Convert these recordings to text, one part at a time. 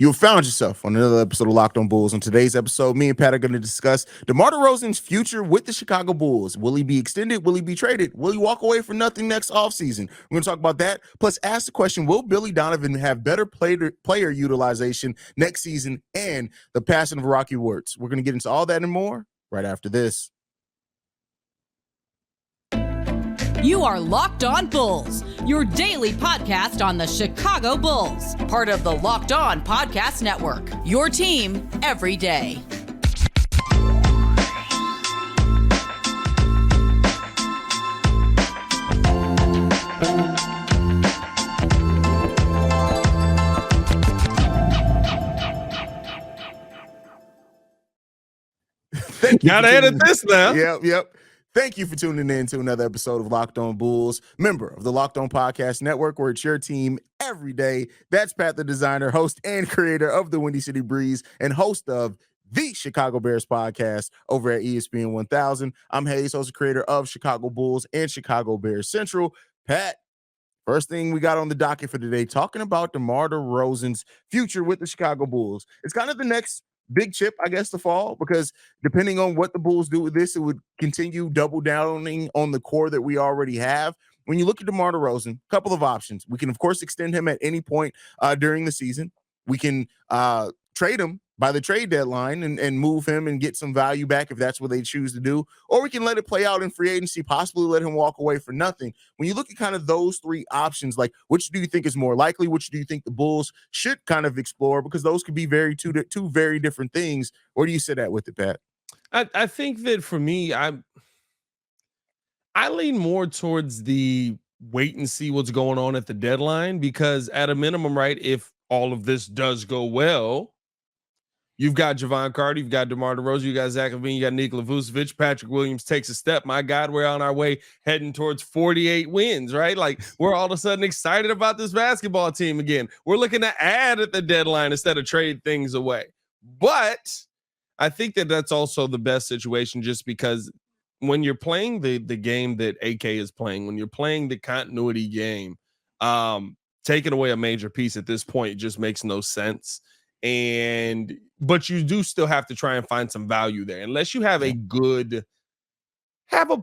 You have found yourself on another episode of Locked on Bulls. On today's episode, me and Pat are going to discuss DeMar DeRozan's future with the Chicago Bulls. Will he be extended? Will he be traded? Will he walk away for nothing next offseason? We're going to talk about that. Plus, ask the question, will Billy Donovan have better player utilization next season? And the passing of Robert Wirtz. We're going to get into all that and more right after this. You are Locked On Bulls, your daily podcast on the Chicago Bulls, part of the Locked On Podcast Network, your team every day. Gotta edit this now. Yep. Thank you for tuning in to another episode of Locked On Bulls, member of the Locked On Podcast Network, where it's your team every day. That's Pat the Designer, host and creator of the Windy City Breeze and host of the Chicago Bears podcast over at ESPN 1000. I'm Haize, host and creator of Chicago Bulls and Chicago Bears Central. Pat, first thing we got on the docket for today, talking about DeMar DeRozan's future with the Chicago Bulls. It's kind of the next big chip, I guess, to fall, because depending on what the Bulls do with this, it would continue double downing on the core that we already have. When you look at DeMar DeRozan, a couple of options. We can, of course, extend him at any point during the season. We can trade him by the trade deadline and move him and get some value back if that's what they choose to do. Or we can let it play out in free agency, possibly let him walk away for nothing. When you look at kind of those three options, like, which do you think is more likely? Which do you think the Bulls should kind of explore? Because those could be two very different things. Where do you sit at with it, Pat? I think that for me, I lean more towards the wait and see what's going on at the deadline, because at a minimum, right, if all of this does go well, you've got Javon Carter, you've got DeMar DeRozan, you got Zach LaVine, you got Nikola Vucevic, Patrick Williams takes a step. My God, we're on our way heading towards 48 wins, right? Like, we're all of a sudden excited about this basketball team again. We're looking to add at the deadline instead of trade things away. But I think that that's also the best situation, just because when you're playing the game that AK is playing, when you're playing the continuity game, taking away a major piece at this point just makes no sense. But you do still have to try and find some value there, unless you have a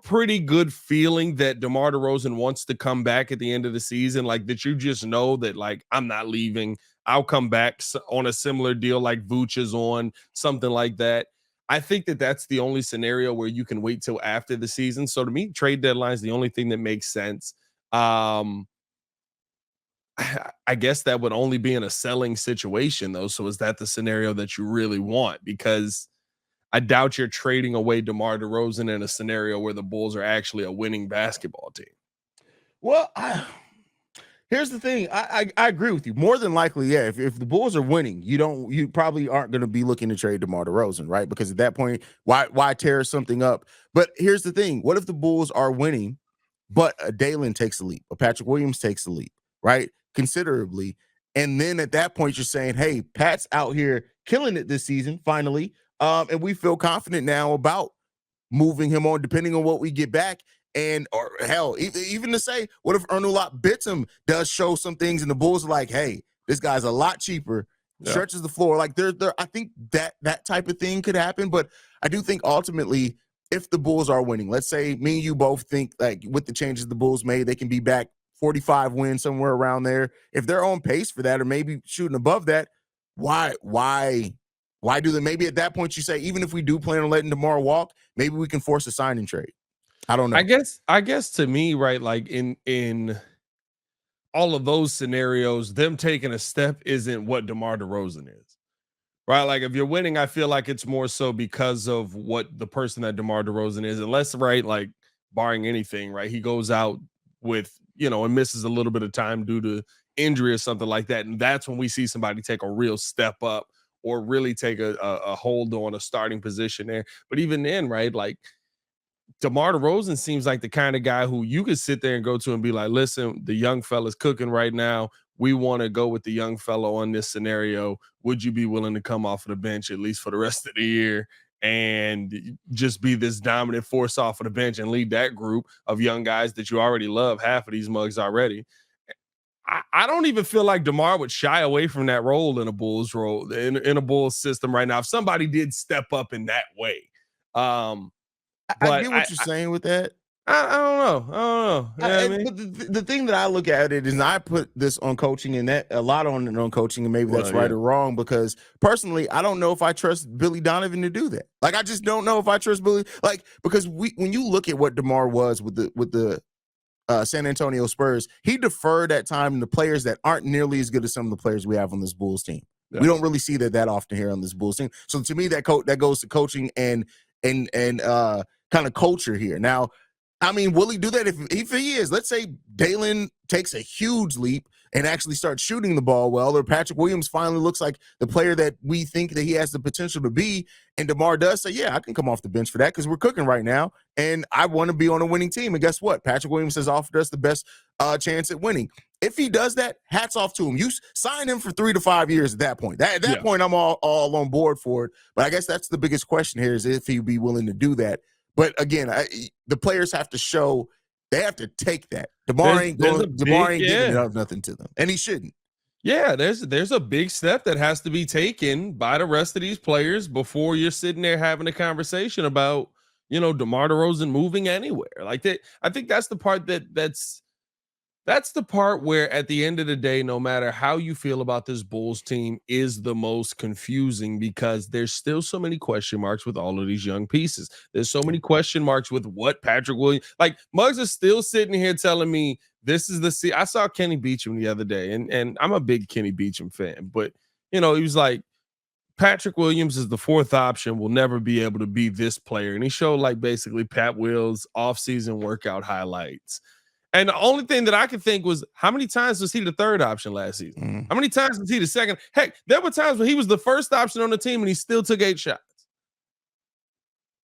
pretty good feeling that DeMar DeRozan wants to come back at the end of the season, like that you just know that, like, I'm not leaving, I'll come back on a similar deal like Vooch is on, something like that. I think that that's the only scenario where you can wait till after the season. So to me, trade deadline is the only thing that makes sense. I guess that would only be in a selling situation, though. So is that the scenario that you really want? Because I doubt you're trading away DeMar DeRozan in a scenario where the Bulls are actually a winning basketball team. Well, here's the thing. I agree with you. More than likely, yeah. If the Bulls are winning, you probably aren't going to be looking to trade DeMar DeRozan, right? Because at that point, why tear something up? But here's the thing. What if the Bulls are winning, but a Dalen takes a leap, a Patrick Williams takes a leap, right? Considerably. And then at that point, you're saying, hey, Pat's out here killing it this season, finally. And we feel confident now about moving him on, depending on what we get back. And, or hell, even to say, what if Ernulop Bitsum does show some things and the Bulls are like, hey, this guy's a lot cheaper, stretches the floor. Like, I think that type of thing could happen. But I do think ultimately, if the Bulls are winning, let's say me and you both think, like, with the changes the Bulls made, they can be back 45 wins, somewhere around there. If they're on pace for that, or maybe shooting above that, why do they? Maybe at that point you say, even if we do plan on letting DeMar walk, maybe we can force a sign and trade. I don't know. I guess to me, right, like in all of those scenarios, them taking a step isn't what DeMar DeRozan is, right? Like, if you're winning, I feel like it's more so because of what the person that DeMar DeRozan is, unless, right, like, barring anything, right, he goes out with, and misses a little bit of time due to injury or something like that. And that's when we see somebody take a real step up or really take a hold on a starting position there. But even then, right, like, DeMar DeRozan seems like the kind of guy who you could sit there and go to and be like, listen, the young fella's cooking right now. We want to go with the young fellow on this scenario. Would you be willing to come off of the bench at least for the rest of the year and just be this dominant force off of the bench and lead that group of young guys that you already love, half of these mugs already? I don't even feel like DeMar would shy away from that role in a Bulls role in a Bulls system right now. If somebody did step up in that way, I but get what you're saying with that. I don't know. I don't know. You know what I mean? But the thing that I look at it is, and I put this on coaching and that a lot on coaching, and maybe that's right or wrong, because personally, I don't know if I trust Billy Donovan to do that. Like, I just don't know if I trust Billy. Like, because when you look at what DeMar was with the San Antonio Spurs, he deferred at time to players that aren't nearly as good as some of the players we have on this Bulls team. Yeah. We don't really see that often here on this Bulls team. So to me, that goes to coaching and kind of culture here. Now, I mean, will he do that if he is? Let's say Dalen takes a huge leap and actually starts shooting the ball well, or Patrick Williams finally looks like the player that we think that he has the potential to be, and DeMar does say, yeah, I can come off the bench for that because we're cooking right now, and I want to be on a winning team. And guess what? Patrick Williams has offered us the best chance at winning. If he does that, hats off to him. You sign him for 3 to 5 years at that point. At that point, I'm all on board for it. But I guess that's the biggest question here, is if he'd be willing to do that. But again, the players have to show, they have to take that. DeMar ain't giving up nothing to them, and he shouldn't. Yeah, there's a big step that has to be taken by the rest of these players before you're sitting there having a conversation about, DeMar DeRozan moving anywhere. Like that, I think that's the part that's the part where at the end of the day, no matter how you feel about this Bulls team, is the most confusing, because there's still so many question marks with all of these young pieces. There's so many question marks with what Patrick Williams, like Muggs is still sitting here telling me this is the I saw Kenny Beecham the other day, and I'm a big Kenny Beecham fan, but he was like, Patrick Williams is the fourth option, will never be able to be this player. And he showed like basically Pat Will's offseason workout highlights. And the only thing that I could think was, how many times was he the third option last season? Mm. How many times was he the second? Heck, there were times when he was the first option on the team and he still took 8 shots.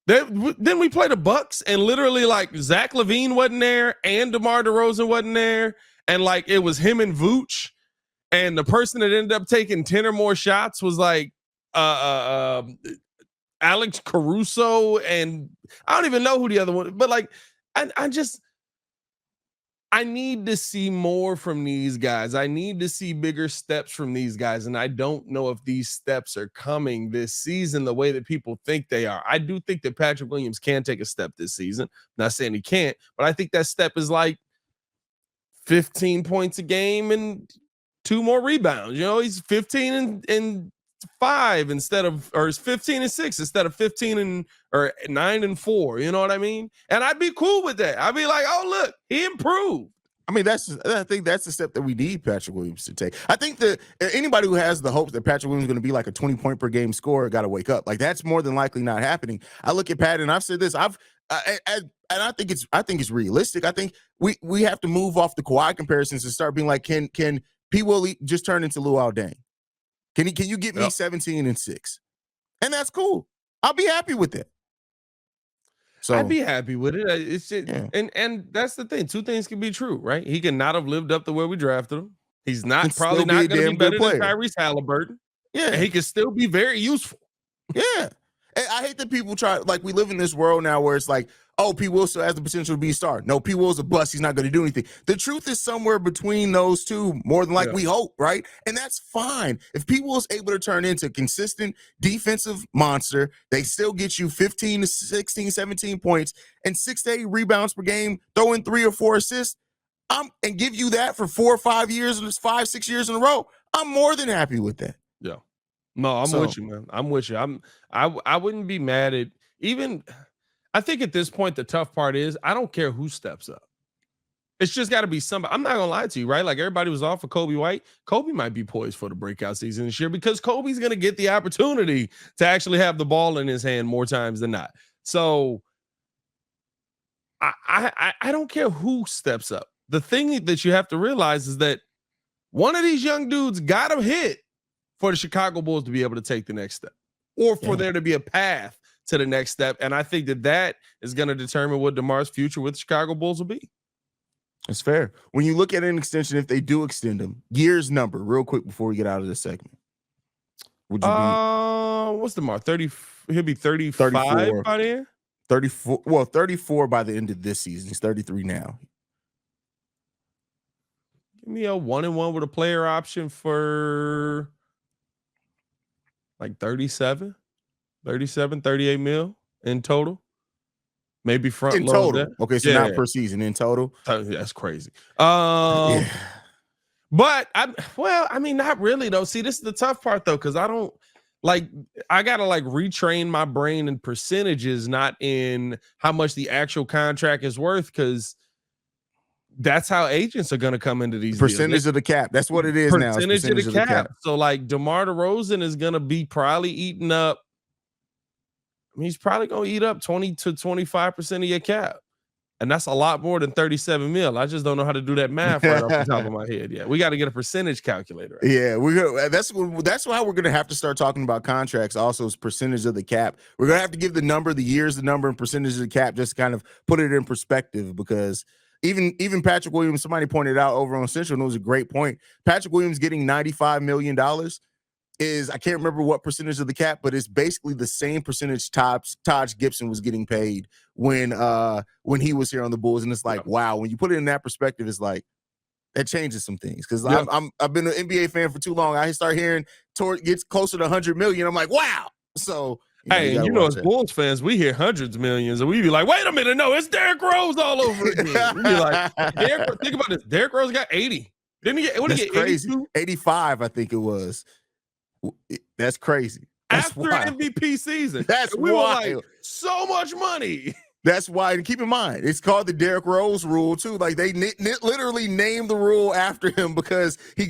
Then we played the Bucks and literally like Zach LaVine wasn't there and DeMar DeRozan wasn't there. And like it was him and Vooch. And the person that ended up taking 10 or more shots was like Alex Caruso. And I don't even know who the other one, but like, I need to see more from these guys. I need to see bigger steps from these guys. And I don't know if these steps are coming this season the way that people think they are. I do think that Patrick Williams can take a step this season. I'm not saying he can't, but I think that step is like 15 points a game and 2 more rebounds. He's 15 and 5 instead of, or it's 15 and 6 instead of 15 or 9 and 4. You know what I mean? And I'd be cool with that. I'd be like, oh, look, he improved. I mean, I think that's the step that we need Patrick Williams to take. I think that anybody who has the hopes that Patrick Williams is going to be like a 20-point per game scorer got to wake up. Like, that's more than likely not happening. I look at Pat, and I've said this. And I think it's realistic. I think we have to move off the Kawhi comparisons and start being like, can P. Willie just turn into Luol Deng? Can you get me 17 and 6? And that's cool. I'll be happy with that. So I'd be happy with it. It's just, and that's the thing. 2 things can be true, right? He can not have lived up to where we drafted him. He's probably not going to be better than Tyrese Halliburton. Yeah, and he can still be very useful. Yeah, and I hate that people try, like, we live in this world now where it's like, oh, P. Will still has the potential to be a star. No, P. Will's a bust. He's not going to do anything. The truth is somewhere between those two, more than we hope, right? And that's fine. If P. Will's able to turn into a consistent defensive monster, they still get you 15 to 16, 17 points and 6 to 8 rebounds per game, throw in 3 or 4 assists, and give you that for 4 or 5 years, and it's 5, 6 years in a row, I'm more than happy with that. Yeah. No, I'm with you, man. I'm with you. I wouldn't be mad at even. I think at this point, the tough part is I don't care who steps up. It's just got to be somebody. I'm not going to lie to you, right? Like, everybody was off of Kobe White. Kobe might be poised for the breakout season this year because Kobe's going to get the opportunity to actually have the ball in his hand more times than not. So I don't care who steps up. The thing that you have to realize is that one of these young dudes got to hit for the Chicago Bulls to be able to take the next step, or for there to be a path to the next step. And I think that is going to determine what DeMar's future with the Chicago Bulls will be. That's fair. When you look at an extension, if they do extend him, years number, real quick before we get out of this segment. Would you be? What's DeMar? 30. He'll be 35 by the end. 34. Well, 34 by the end of this season. He's 33 now. Give me a 1-1 with a player option for like 38 mil in total. Maybe front In load that. total. Okay, so not per season, in total. That's crazy. Yeah. But I mean, not really though. See, this is the tough part though, because I gotta like retrain my brain in percentages, not in how much the actual contract is worth, because that's how agents are gonna come into these percentage deals. of the cap. That's what it is now. Percentage of the cap. So like DeMar DeRozan is gonna be probably eating up. He's probably gonna eat up 20 to 25% of your cap. And that's a lot more than 37 mil. I just don't know how to do that math right off the top of my head. Yeah, we got to get a percentage calculator. Yeah, that's why we're gonna have to start talking about contracts. Also, is percentage of the cap. We're gonna have to give the number, the years, the number, and percentage of the cap, just to kind of put it in perspective. Because even Patrick Williams, somebody pointed out over on Central, and it was a great point. Patrick Williams getting $95 million is, I can't remember what percentage of the cap, but it's basically the same percentage Taj Gibson was getting paid when he was here on the Bulls. And it's like, wow, when you put it in that perspective, it's like that changes some things. Because I've been an NBA fan for too long. I start hearing gets closer to 100 million. I'm like, wow. So you know, as Bulls fans, we hear hundreds of millions, and we be like, wait a minute, no, it's Derrick Rose all over again. We be like, think about this. Derrick Rose got 80. Didn't he get? What did he get? Crazy. 85, I think it was. That's crazy. That's after wild. MVP season. That's we wild. were like, so much money. That's why, and keep in mind, it's called the Derrick Rose rule too. Like they literally named the rule after him because he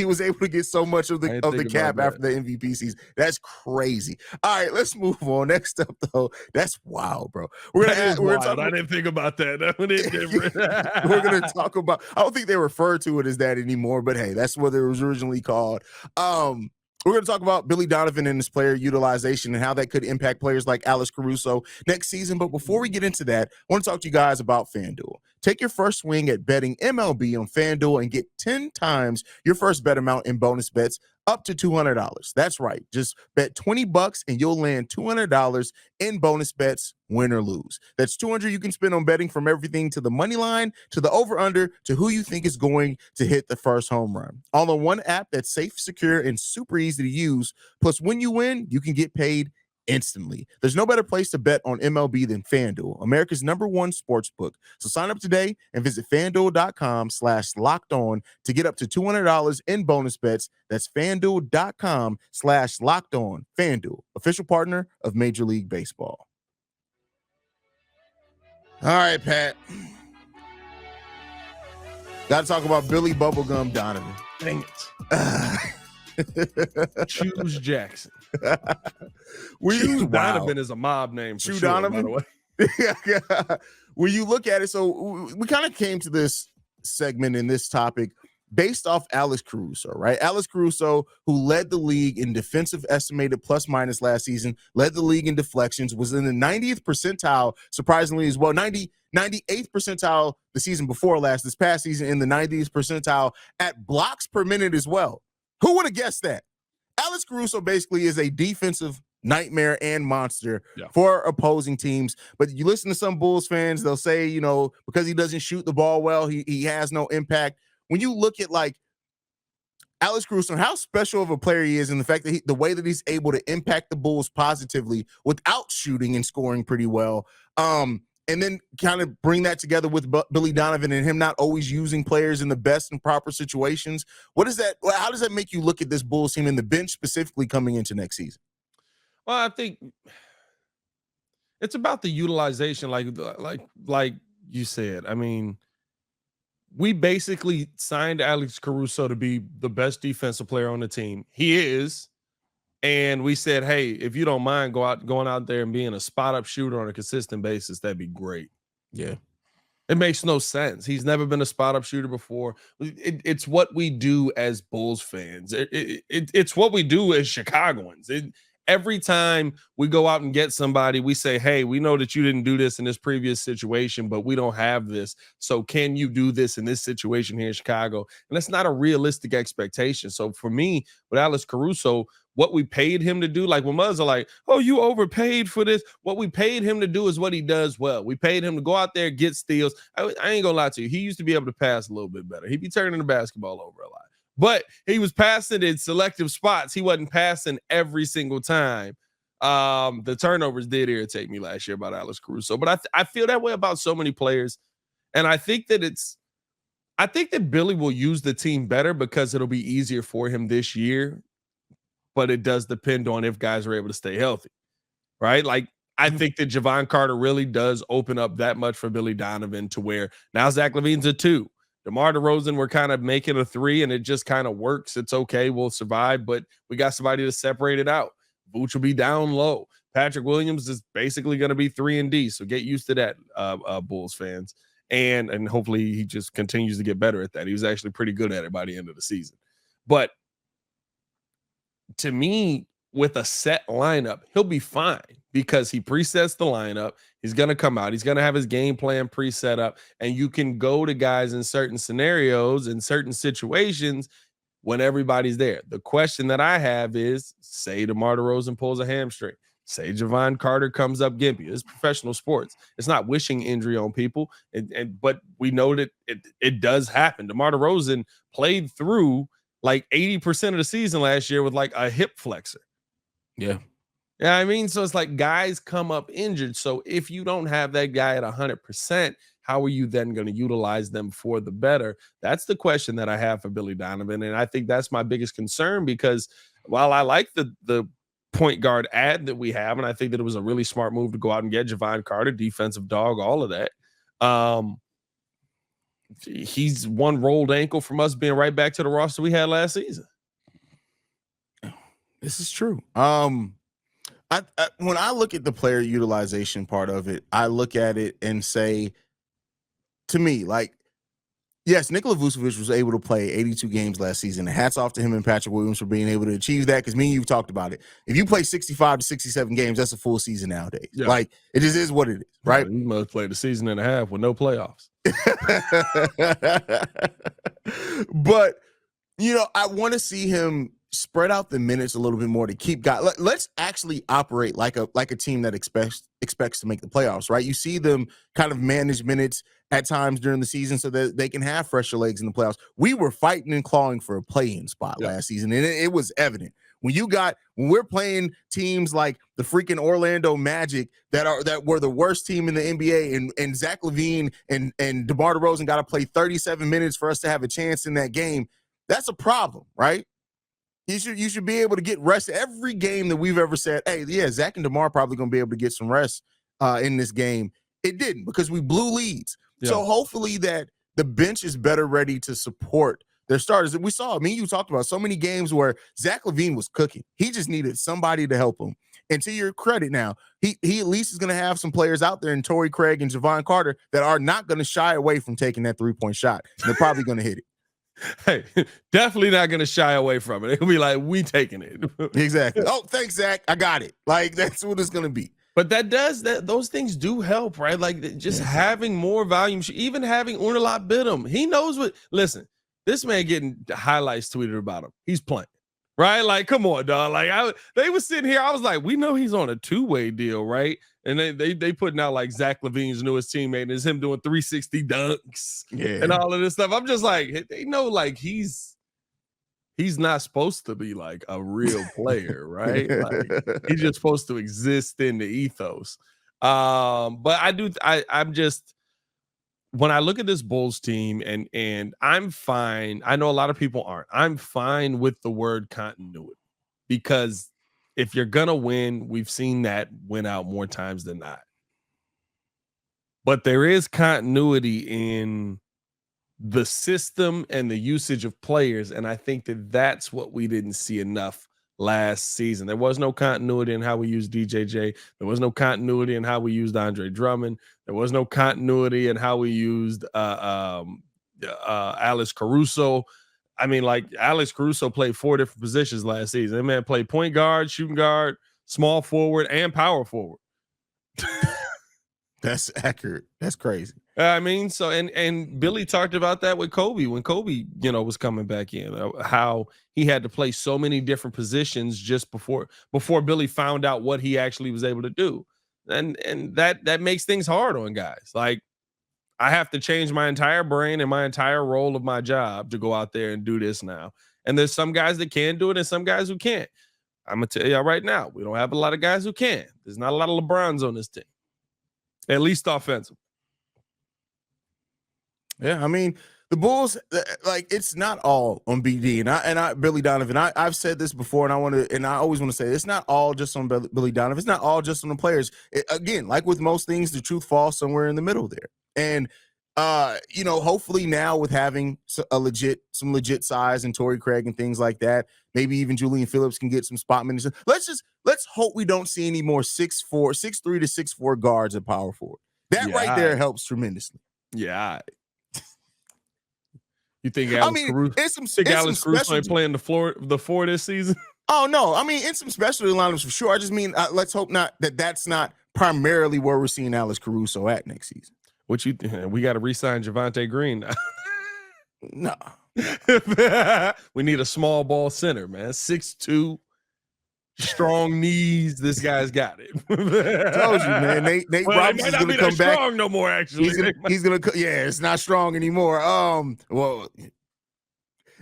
was able to get so much of the cap after the MVP season. That's crazy. All right, let's move on. Next up, though, that's wild, bro. I didn't think about that. That one is different. We're gonna talk about. I don't think they refer to it as that anymore, but hey, that's what it was originally called. We're going to talk about Billy Donovan and his player utilization and how that could impact players like Alex Caruso next season. But before we get into that, I want to talk to you guys about FanDuel. Take your first swing at betting MLB on FanDuel and get 10 times your first bet amount in bonus bets up to $200. That's right. Just bet $20 and you'll land $200 in bonus bets, win or lose. That's $200 you can spend on betting, from everything to the money line, to the over-under, to who you think is going to hit the first home run. All on one app that's safe, secure, and super easy to use. Plus, when you win, you can get paid instantly. There's no better place to bet on MLB than FanDuel, America's #1 sports book. So sign up today and visit FanDuel.com/lockedon to get up to $200 in bonus bets. That's FanDuel.com/lockedon. FanDuel, official partner of Major League Baseball. All right, Pat. Got to talk about Billy Bubblegum Donovan. Dang it. Choose Jackson. Donovan is a mob name for sure, Donovan? by the way. When you look at it, so we kind of came to this segment in this topic based off Alex Caruso, right? Alex Caruso, who led the league in defensive estimated plus minus last season, led the league in deflections, was in the 90th percentile, surprisingly as well, 98th percentile the season before last, this past season in the 90th percentile at blocks per minute as well. Who would have guessed that? Alex Caruso basically is a defensive nightmare and monster for opposing teams. But you listen to some Bulls fans, they'll say, you know, because he doesn't shoot the ball well, he has no impact. When you look at like Alex Caruso, how special of a player he is, and the fact that the way that he's able to impact the Bulls positively without shooting and scoring pretty well, and then kind of bring that together with Billy Donovan and him not always using players in the best and proper situations. What is that? How does that make you look at this Bulls team and the bench specifically coming into next season? Well, I think it's about the utilization, like you said. I mean, we basically signed Alex Caruso to be the best defensive player on the team. He is. And we said, hey, if you don't mind going out there and being a spot-up shooter on a consistent basis, that'd be great. Yeah. It makes no sense. He's never been a spot-up shooter before. It's what we do as Bulls fans. It's what we do as Chicagoans. Every time we go out and get somebody, we say, hey, we know that you didn't do this in this previous situation, but we don't have this. So can you do this in this situation here in Chicago? And that's not a realistic expectation. So for me, with Alex Caruso, what we paid him to do. Like when mothers are like, oh, you overpaid for this. What we paid him to do is what he does well. We paid him to go out there, get steals. I ain't gonna lie to you. He used to be able to pass a little bit better. He'd be turning the basketball over a lot, but he was passing in selective spots. He wasn't passing every single time. The turnovers did irritate me last year about Alex Caruso, but I feel that way about so many players. And I think that Billy will use the team better because it'll be easier for him this year. But it does depend on if guys are able to stay healthy, right? Like, I think that Javon Carter really does open up that much for Billy Donovan to where now Zach LaVine's a 2. DeMar DeRozan, we're kind of making a 3, and it just kind of works. It's okay. We'll survive, but we got somebody to separate it out. Vooch will be down low. Patrick Williams is basically going to be 3 and D, so get used to that, Bulls fans. And hopefully he just continues to get better at that. He was actually pretty good at it by the end of the season. But to me, with a set lineup, he'll be fine because he presets the lineup. He's going to come out. He's going to have his game plan preset up, and you can go to guys in certain scenarios, in certain situations when everybody's there. The question that I have is, say DeMar DeRozan pulls a hamstring. Say Javon Carter comes up gimpy. It's professional sports. It's not wishing injury on people, but we know that it does happen. DeMar DeRozan played through like 80% of the season last year with like a hip flexor. Yeah. Yeah, I mean, so it's like guys come up injured. So if you don't have that guy at 100%, how are you then going to utilize them for the better? That's the question that I have for Billy Donovan. And I think that's my biggest concern, because while I like the point guard ad that we have, and I think that it was a really smart move to go out and get Javon Carter, defensive dog, all of that. He's one rolled ankle from us being right back to the roster we had last season. This is true. When I look at the player utilization part of it, I look at it and say, to me, like, yes, Nikola Vucevic was able to play 82 games last season. And hats off to him and Patrick Williams for being able to achieve that, because me and you've talked about it. If you play 65 to 67 games, that's a full season nowadays. Yeah. Like, it just is what it is, right? You must play the season and a half with no playoffs. But, you know, I want to see him spread out the minutes a little bit more to keep guys. Let's actually operate like a team that expects to make the playoffs, right? You see them kind of manage minutes at times during the season so that they can have fresher legs in the playoffs. We were fighting and clawing for a play-in spot last season, and it was evident. When we're playing teams like the freaking Orlando Magic that were the worst team in the NBA, and Zach LaVine and DeMar DeRozan got to play 37 minutes for us to have a chance in that game, that's a problem, right? You should be able to get rest every game that we've ever said, hey, yeah, Zach and DeMar probably going to be able to get some rest in this game. It didn't, because we blew leads. Yeah. So hopefully that the bench is better ready to support their starters. We saw, you talked about so many games where Zach LaVine was cooking. He just needed somebody to help him. And to your credit now, he at least is going to have some players out there in Torrey Craig and Javon Carter that are not going to shy away from taking that three-point shot. They're probably going to hit it. Hey, definitely not going to shy away from it. It'll be like, we taking it. Exactly. Oh, thanks, Zach. I got it. Like, that's what it's going to be. But those things do help, right? Like, just having more volume, even having Unalot Bidham. He knows listen, this man getting highlights tweeted about him. He's playing, right? Like, come on, dog. Like, they were sitting here. I was like, we know he's on a 2-way deal, right? And they putting out like Zach LaVine's newest teammate, and it's him doing 360 dunks and all of this stuff. I'm just like, they know like he's not supposed to be like a real player, right? Like, he's just supposed to exist in the ethos. But I'm just, when I look at this Bulls team, and I'm fine. I know a lot of people aren't. I'm fine with the word continuity, because if you're going to win, we've seen that win out more times than not. But there is continuity in the system and the usage of players, and I think that that's what we didn't see enough last season. There was no continuity in how we used DJJ. There was no continuity in how we used Andre Drummond. There was no continuity in how we used Alex Caruso. I mean, like, Alex Caruso played 4 different positions last season. That man played point guard, shooting guard, small forward, and power forward. That's accurate. That's crazy. I mean, so and Billy talked about that with Kobe when Kobe, was coming back in, how he had to play so many different positions just before Billy found out what he actually was able to do. And that makes things hard on guys. Like, I have to change my entire brain and my entire role of my job to go out there and do this now. And there's some guys that can do it and some guys who can't. I'm going to tell you right now, we don't have a lot of guys who can. There's not a lot of LeBrons on this team, at least offensively. Yeah, I mean, the Bulls, like, it's not all on BD, and I Billy Donovan. I've said this before, and I always want to say it's not all just on Billy Donovan. It's not all just on the players. Again, like with most things, the truth falls somewhere in the middle there. And hopefully now with having some legit size and Torrey Craig and things like that, maybe even Julian Phillips can get some spot minutes. Let's hope we don't see any more 6'3" to 6'4" guards at power forward. That right there helps tremendously. Yeah. You think Alex Caruso ain't playing the four this season? Oh, no. I mean, in some specialty lineups for sure. I just mean, let's hope not that's not primarily where we're seeing Alex Caruso at next season. What you we got to re-sign Javonte Green now. No. We need a small ball center, man. 6'2", strong knees. This guy's got it. Told you, man. Nate Robinson's going to come back. Strong no more, actually. He's gonna. Yeah, it's not strong anymore. Well,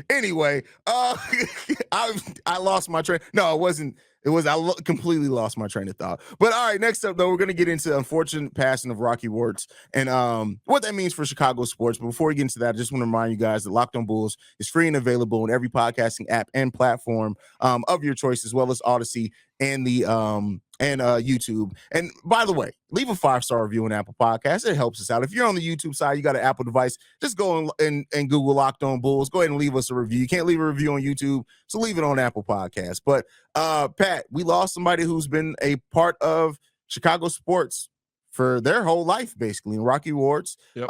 anyway, I lost my train. No, it wasn't. I completely lost my train of thought. But all right, next up, though, we're going to get into the unfortunate passing of Rocky Wirtz and what that means for Chicago sports. But before we get into that, I just want to remind you guys that Locked On Bulls is free and available on every podcasting app and platform of your choice, as well as Odyssey and the YouTube. And by the way, leave a 5-star review on Apple Podcasts. It helps us out. If you're on the YouTube side, you got an Apple device, just go and Google Locked On Bulls. Go ahead and leave us a review. You can't leave a review on YouTube, so leave it on Apple Podcasts. But Pat, we lost somebody who's been a part of Chicago sports for their whole life, basically, Rocky Wirtz. Yep.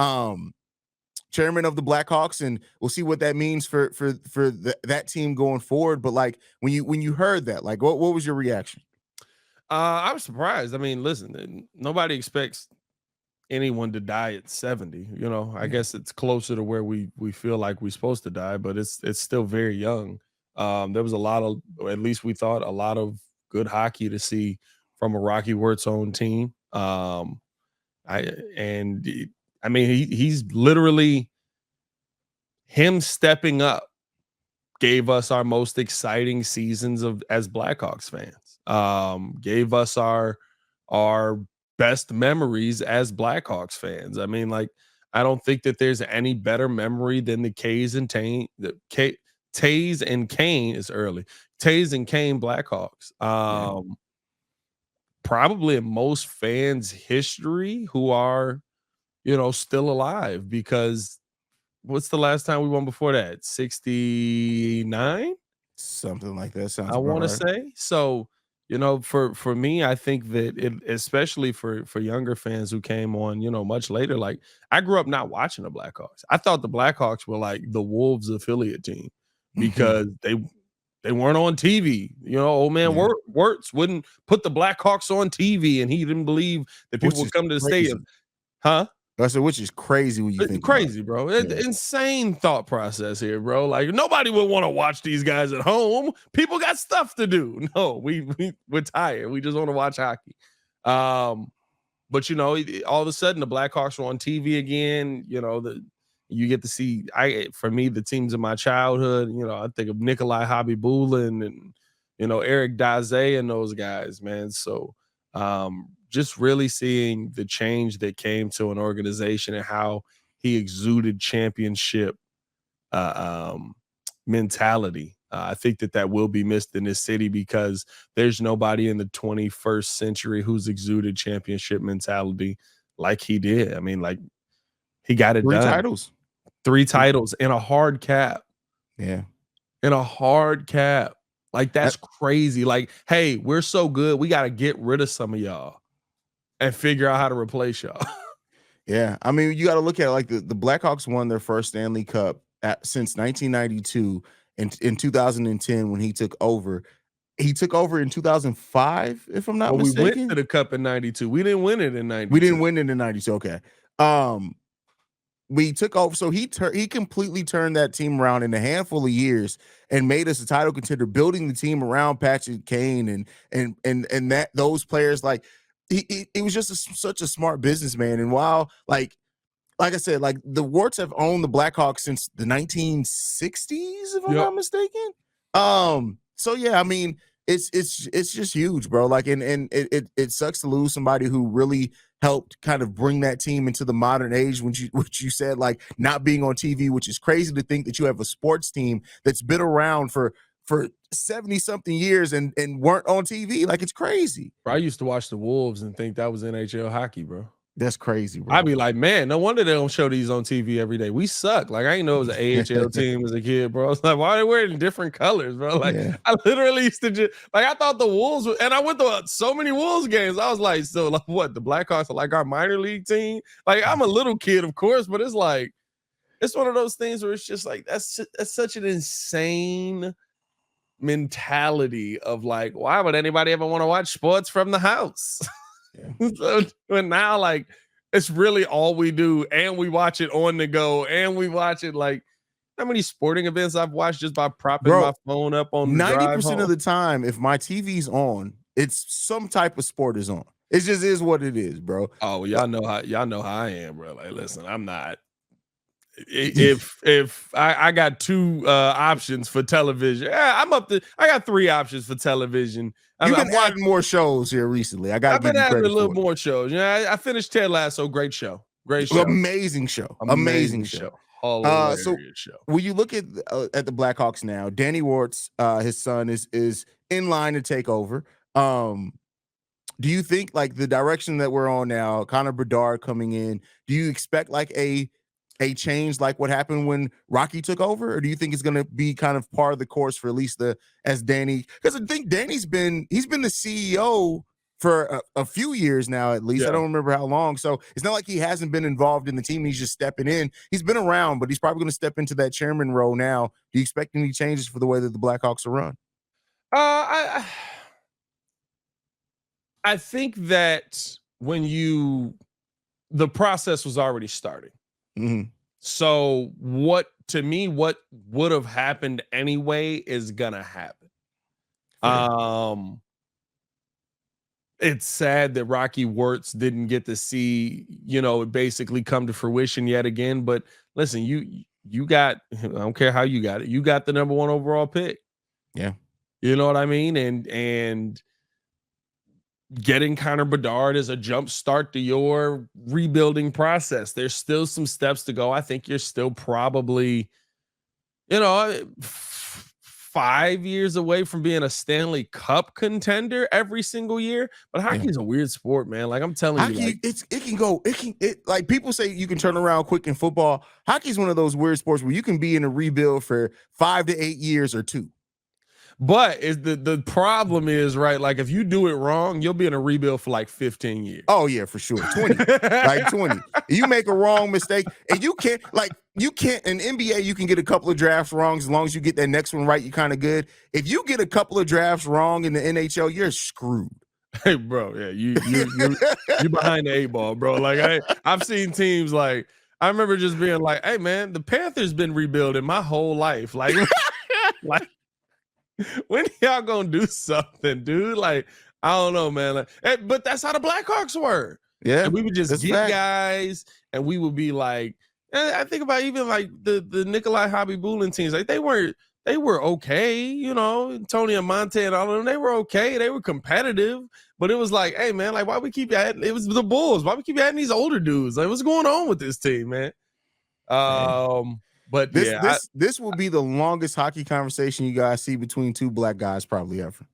Chairman of the Blackhawks, and we'll see what that means for that team going forward. But like when you heard that, like what was your reaction? I was surprised. I mean, listen, nobody expects anyone to die at 70. I guess it's closer to where we feel like we're supposed to die, but it's still very young. There was a lot of, or at least we thought, a lot of good hockey to see from a Rocky Wirtz owned team. He's literally, him stepping up gave us our most exciting seasons as Blackhawks fans. Gave us our best memories as Blackhawks fans. I mean, like, I don't think that there's any better memory than the Taze and Kane Blackhawks. Probably in most fans' history who are, still alive, because what's the last time we won before that? 69? Something like that. Sounds I want right. to say. So, for me, I think that it, especially for younger fans who came on, much later, like, I grew up not watching the Blackhawks. I thought the Blackhawks were like the Wolves affiliate team because they weren't on TV. Old man Wirtz wouldn't put the Blackhawks on TV, and he didn't believe that people would come to the stadium. Huh? I said, which is crazy when you think crazy, bro. It's insane thought process here, bro. Like, nobody would want to watch these guys at home. People got stuff to do. No, we're tired. We just want to watch hockey. But all of a sudden the Blackhawks were on TV again. You get to see, for me, the teams of my childhood. I think of Nikolai Habibulin and Eric Daze and those guys, man. So just really seeing the change that came to an organization and how he exuded championship mentality. I think that will be missed in this city, because there's nobody in the 21st century who's exuded championship mentality like he did. I mean, like, he got it done. 3 titles in a hard cap. Yeah. In a hard cap. Like, that's crazy. Like, hey, we're so good, we got to get rid of some of y'all and figure out how to replace y'all. Yeah. I mean, you got to look at it like the Blackhawks won their first Stanley Cup since 1992, and in 2010 when he took over. He took over in 2005, if I'm not mistaken. We went to the Cup in 92. We didn't win it in 92. We didn't win it in 92. Okay. we took over. So he completely turned that team around in a handful of years and made us a title contender, building the team around Patrick Kane and that those players. Like he was just such a smart businessman. And while like I said, like the Wirtz have owned the Blackhawks since the 1960s, if I'm not mistaken. So yeah, I mean, it's just huge, bro. Like, and it sucks to lose somebody who really helped kind of bring that team into the modern age. Which you said, like, not being on TV, which is crazy to think that you have a sports team that's been around for 70 something years and weren't on TV. Like, it's crazy. Bro, I used to watch the Wolves and think that was NHL hockey, bro. That's crazy, bro. I'd be like, man, no wonder they don't show these on TV every day. We suck. Like, I didn't know it was an AHL team as a kid, bro. I was like, why are they wearing different colors, bro? Like, I literally used to just, like, I thought the Wolves, and I went to so many Wolves games. I was like, so, like, what? The Blackhawks are like our minor league team? Like, I'm a little kid, of course, but it's like, it's one of those things where it's just like, that's such an insane mentality of like, why would anybody ever want to watch sports from the house? So, but now, like, it's really all we do, and we watch it on the go, and we watch it like how many sporting events I've watched just by propping my phone up on 90% of the time. If my TV's on, it's some type of sport is on. It just is what it is, bro. Oh, y'all know how I am, bro. Like, listen, I'm not. If I got two options for television, I got 3 options for television. You've been adding more shows here recently. I've been adding a little more shows. I finished Ted Lasso. Great show. Amazing show. Hilarious show. When you look at the Blackhawks now, Danny Wirtz, his son, is in line to take over. Do you think, like, the direction that we're on now, Connor Bedard coming in, do you expect like a change like what happened when Rocky took over, or do you think it's going to be kind of part of the course for at least as Danny? Because I think Danny's been the CEO for a few years now, at least. I don't remember how long. So it's not like he hasn't been involved in the team. He's just stepping in. He's been around, but he's probably going to step into that chairman role now. Do you expect any changes for the way that the Blackhawks are run? I think that the process was already starting. Mm-hmm. So what would have happened anyway is gonna happen. It's sad that Rocky Wirtz didn't get to see, it basically come to fruition yet again. But listen, you got, I don't care how you got it, you got the number 1 overall pick. Yeah. You know what I mean? And getting Connor Bedard is a jump start to your rebuilding process. There's still some steps to go. I think you're still probably, 5 years away from being a Stanley Cup contender every single year. But hockey's a weird sport, man. Like, I'm telling you, like, people say you can turn around quick in football. Hockey's one of those weird sports where you can be in a rebuild for 5 to 8 years or 2. But the problem is, right, like, if you do it wrong, you'll be in a rebuild for like 15 years. Oh, yeah, for sure. 20. Like 20. You make a wrong mistake, and you can't in NBA, you can get a couple of drafts wrong. As long as you get that next one right, you're kind of good. If you get a couple of drafts wrong in the NHL, you're screwed. Hey, bro, yeah, you behind the 8 ball, bro. Like, I've seen teams, like, I remember just being like, hey, man, the Panthers been rebuilding my whole life. Like, like, when y'all gonna do something, dude? Like, I don't know, man. Like, but that's how the Blackhawks were. Yeah, and we would just get guys, and we would be like, I think about even like the Nikolai Hobby-Bulin teams. Like, they were okay, Tony Amonte and all of them. They were okay. They were competitive, but it was like, hey, man, like, why we keep adding? It was the Bulls. Why we keep adding these older dudes? Like, what's going on with this team, man? But this will be the longest hockey conversation you guys see between 2 black guys probably ever.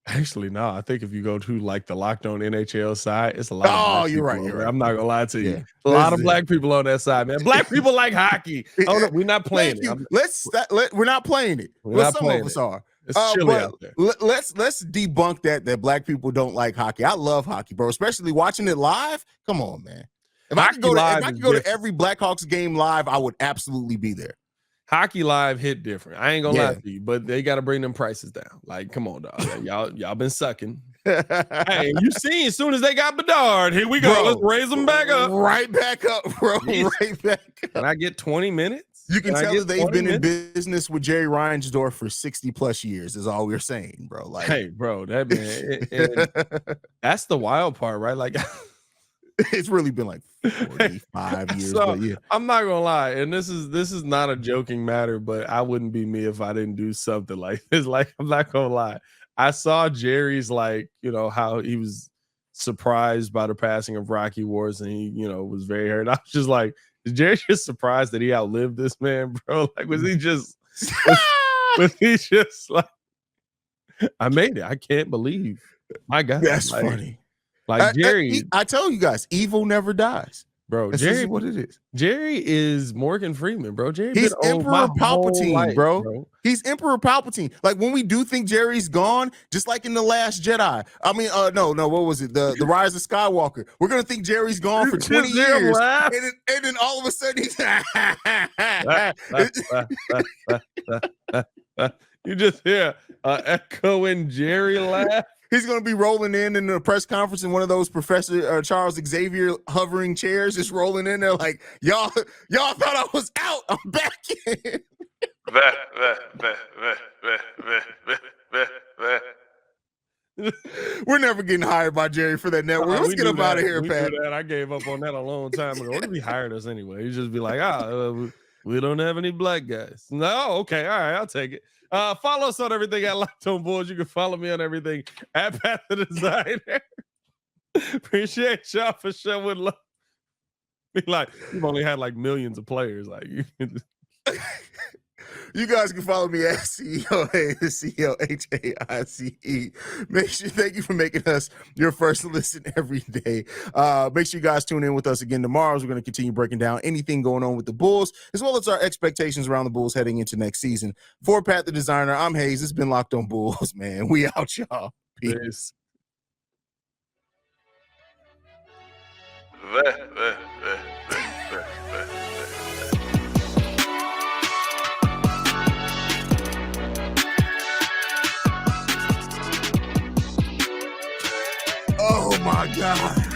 Actually, no. I think if you go to like the Locked On NHL side, it's a lot. Oh, you're right. I'm not gonna lie to you. Yeah. A lot of black people on that side, man. Black people like hockey. Oh, no, we're not playing it. We're not playing it. Well, some of us are. It's chilly out there. Let's debunk that black people don't like hockey. I love hockey, bro. Especially watching it live. Come on, man. If I could go to every Blackhawks game live, I would absolutely be there. Hockey live hit different. I ain't gonna lie to you, but they got to bring them prices down. Like, come on, dog. Like, y'all been sucking. Hey, you seen as soon as they got Bedard, here we go. Bro, let's raise them back up. Right back up, bro. Jeez. Right back up. Can I get 20 minutes? You can tell that they've been minutes? in business with Jerry Reinsdorf for 60 plus years, is all we're saying, bro. Like, hey, bro, that man, that's the wild part, right? Like, it's really been like 45 years. So, but yeah. I'm not gonna lie, and this is not a joking matter, but I wouldn't be me if I didn't do something like this. Like, I'm not gonna lie. I saw Jerry's, like, how he was surprised by the passing of Rocky Wars, and he, was very hurt. I was just like, is Jerry just surprised that he outlived this man, bro? Like, was he just like, I made it? I can't believe. My God, That's like, funny. Like Jerry, I tell you guys, evil never dies. Bro, That's Jerry, what it is. Jerry is Morgan Freeman, bro. Jerry, he's Emperor Palpatine, life, bro. He's Emperor Palpatine. Like, when we do think Jerry's gone, just like in The Last Jedi. I mean, no, what was it? The Rise of Skywalker. We're gonna think Jerry's gone for 20 years, and then all of a sudden he's you just hear echoing Jerry laugh. He's going to be rolling in a press conference in one of those Professor Charles Xavier hovering chairs, just rolling in there like, y'all thought I was out. I'm back in. We're never getting hired by Jerry for that network. Let's get him out of here, Pat. I gave up on that a long time ago. What if he hired us anyway? He'd just be like, we don't have any black guys. No, okay, all right, I'll take it. Follow us on everything at Locked On Bulls. You can follow me on everything at Pat the Designer. Appreciate y'all for showing love. Be like, you've only had like millions of players. Like, you guys can follow me at CEO Haize, CEOHAICE. Thank you for making us your first listen every day. Make sure you guys tune in with us again tomorrow, as we're going to continue breaking down anything going on with the Bulls, as well as our expectations around the Bulls heading into next season. For Pat the Designer, I'm Haize. It's been Locked On Bulls, man. We out, y'all. Peace. Oh my God.